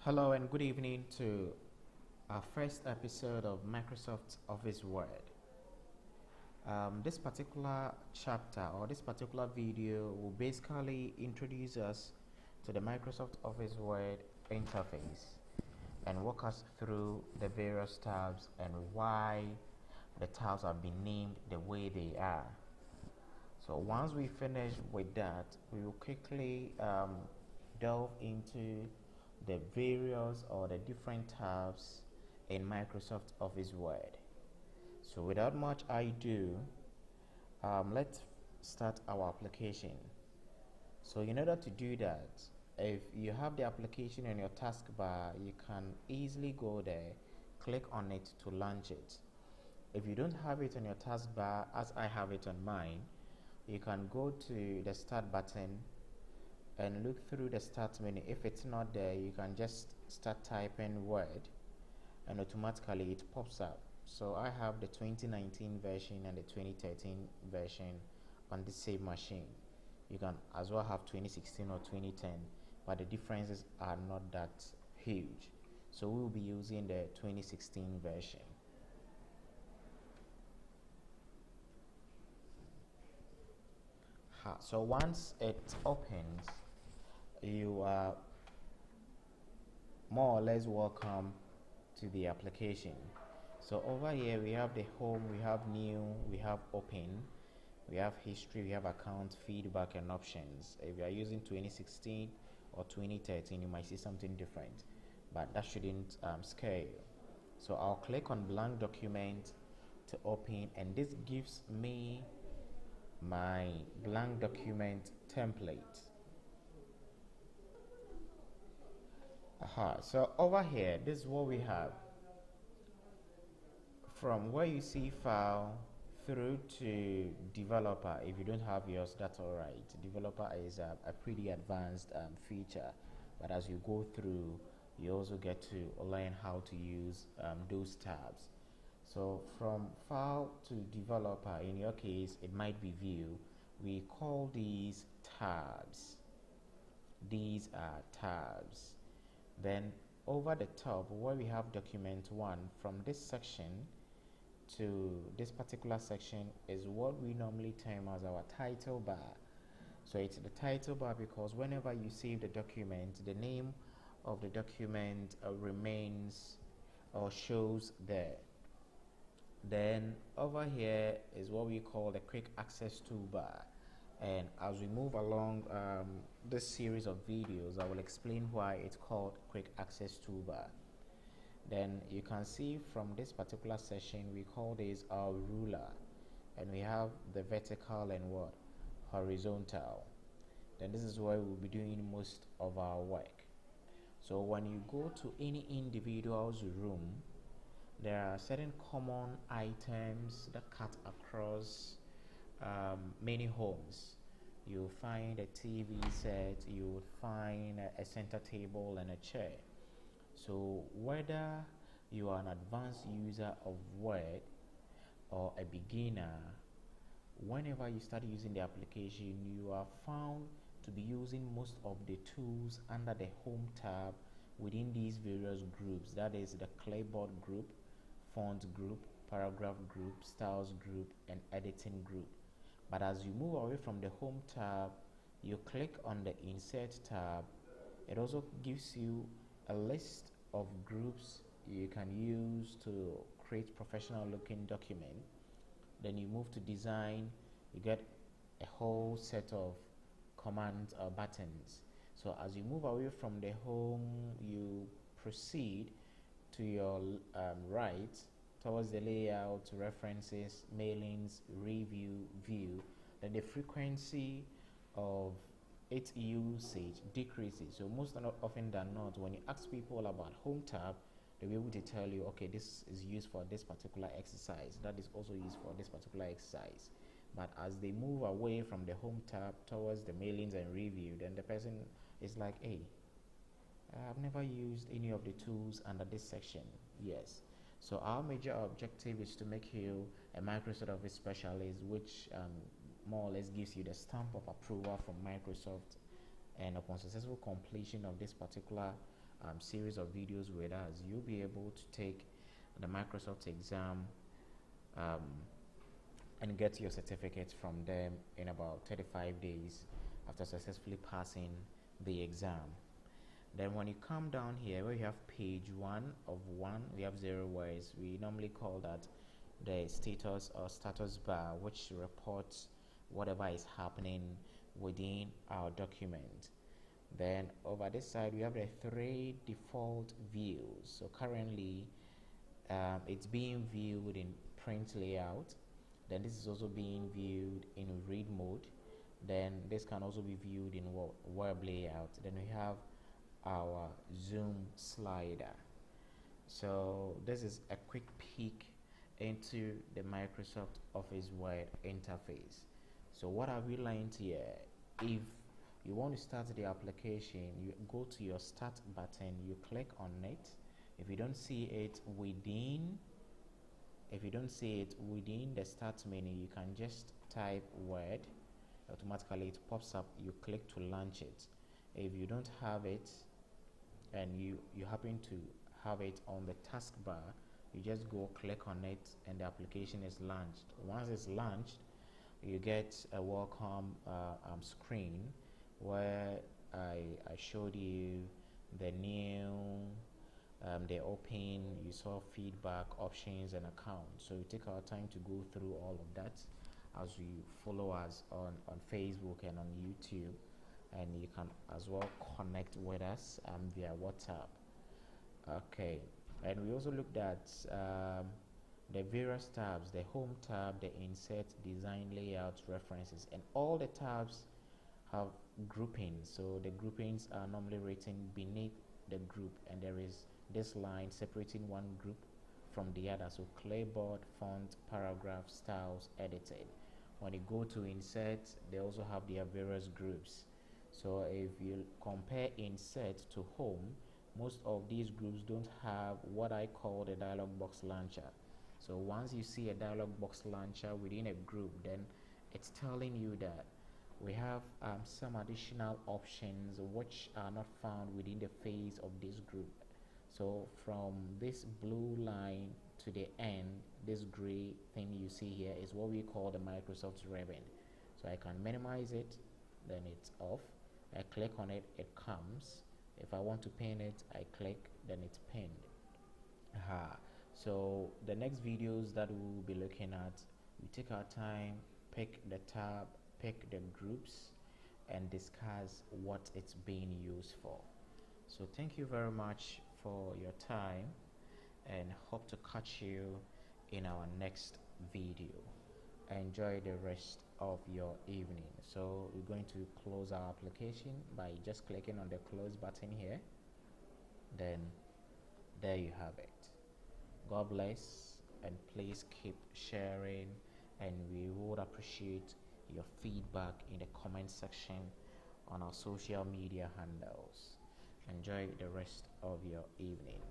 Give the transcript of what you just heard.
Hello and good evening to our first episode of Microsoft Office Word. This particular chapter or this particular video will basically introduce us to the Microsoft Office Word interface and walk us through the various tabs and why the tabs have been named the way they are. So once we finish with that, we will quickly delve into the various or the different tabs in Microsoft Office Word. So without much ado, let's start our application. So in order to do that, if you have the application on your taskbar, you can easily go there, click on it to launch it. If you don't have it on your taskbar, as I have it on mine, you can go to the start button and look through the start menu. If it's not there, you can just start typing Word and automatically it pops up. So I have the 2019 version and the 2013 version on the same machine. You can as well have 2016 or 2010, but the differences are not that huge. So we will be using the 2016 version. So once it opens, you are more or less welcome to the application. So over here we have the home, we have new, we have open, we have history, we have account, feedback and options. If you are using 2016 or 2013, you might see something different, but that shouldn't scare you. So I'll click on blank document to open, and this gives me my blank document template. So over here, this is what we have. From where you see file through to developer, if you don't have yours, that's all right. Developer is a pretty advanced feature, but as you go through, you also get to learn how to use those tabs. So from file to developer, in your case it might be view, we call these tabs. These are tabs. Then over the top where we have document 1, from this section to this particular section is what we normally term as our title bar. So it's the title bar because whenever you save the document, the name of the document remains or shows there. Then over here is what we call the quick access toolbar, and as we move along this series of videos, I will explain why it's called quick access toolbar. Then you can see from this particular session we call this our ruler, and we have the vertical and what horizontal. Then this is where we'll be doing most of our work. So when you go to any individual's room, there are certain common items that cut across many homes. You'll find a TV set, you'll find a center table and a chair. So whether you are an advanced user of Word or a beginner, whenever you start using the application, you are found to be using most of the tools under the home tab within these various groups. That is the clipboard group, font group, paragraph group, styles group and editing group. But as you move away from the home tab, you click on the insert tab. It also gives you a list of groups you can use to create professional looking document. Then you move to design, you get a whole set of commands or buttons. So as you move away from the home, you proceed to your right towards the layout, references, mailings, review, view. Then the frequency of its usage decreases. So most often than not, when you ask people about home tab, they'll be able to tell you, okay, this is used for this particular exercise, that is also used for this particular exercise. But as they move away from the home tab towards the mailings and review, then the person is like, hey, I've never used any of the tools under this section. Yes. So our major objective is to make you a Microsoft Office specialist, which more or less gives you the stamp of approval from Microsoft, and upon successful completion of this particular series of videos with us, you'll be able to take the Microsoft exam um, and get your certificate from them in about 35 days after successfully passing the exam. Then when you come down here where you have page 1 of 1, we have 0 words. We normally call that the status or status bar, which reports whatever is happening within our document. Then over this side we have the 3 default views. So currently it's being viewed in print layout. Then this is also being viewed in read mode. Then this can also be viewed in web layout. Then we have our zoom slider. So this is a quick peek into the Microsoft Office Word interface. So what have we learned here? If you want to start the application, you go to your start button, you click on it. If you don't see it within the start menu, you can just type Word. Automatically it pops up. You click to launch it. If you don't have it and you happen to have it on the taskbar, you just go click on it and the application is launched. Once it's launched, you get a welcome screen where I showed you the new they open, you saw feedback, options and accounts. So we take our time to go through all of that as you follow us on Facebook and on YouTube, and you can as well connect with us via WhatsApp. Okay, and we also looked at the various tabs: the home tab, the insert, design, layout, references, and all the tabs have groupings. So the groupings are normally written beneath the group, and there is this line separating one group from the other. So clipboard, font, paragraph, styles, edited. When you go to insert, they also have their various groups. So if you compare insert to home, most of these groups don't have what I call the dialog box launcher. So once you see a dialog box launcher within a group, then it's telling you that we have some additional options which are not found within the face of this group. So from this blue line to the end, this gray thing you see here is what we call the Microsoft ribbon. So I can minimize it, then it's off. I click on it, it comes. If I want to pin it, I click, then it's pinned. So the next videos that we will be looking at, we take our time, pick the tab, pick the groups, and discuss what it's being used for. So thank you very much for your time, and hope to catch you in our next video. Enjoy the rest of your evening. So we're going to close our application by just clicking on the close button here. Then there you have it. God bless, and please keep sharing, and we would appreciate your feedback in the comment section on our social media handles. Enjoy the rest of your evening.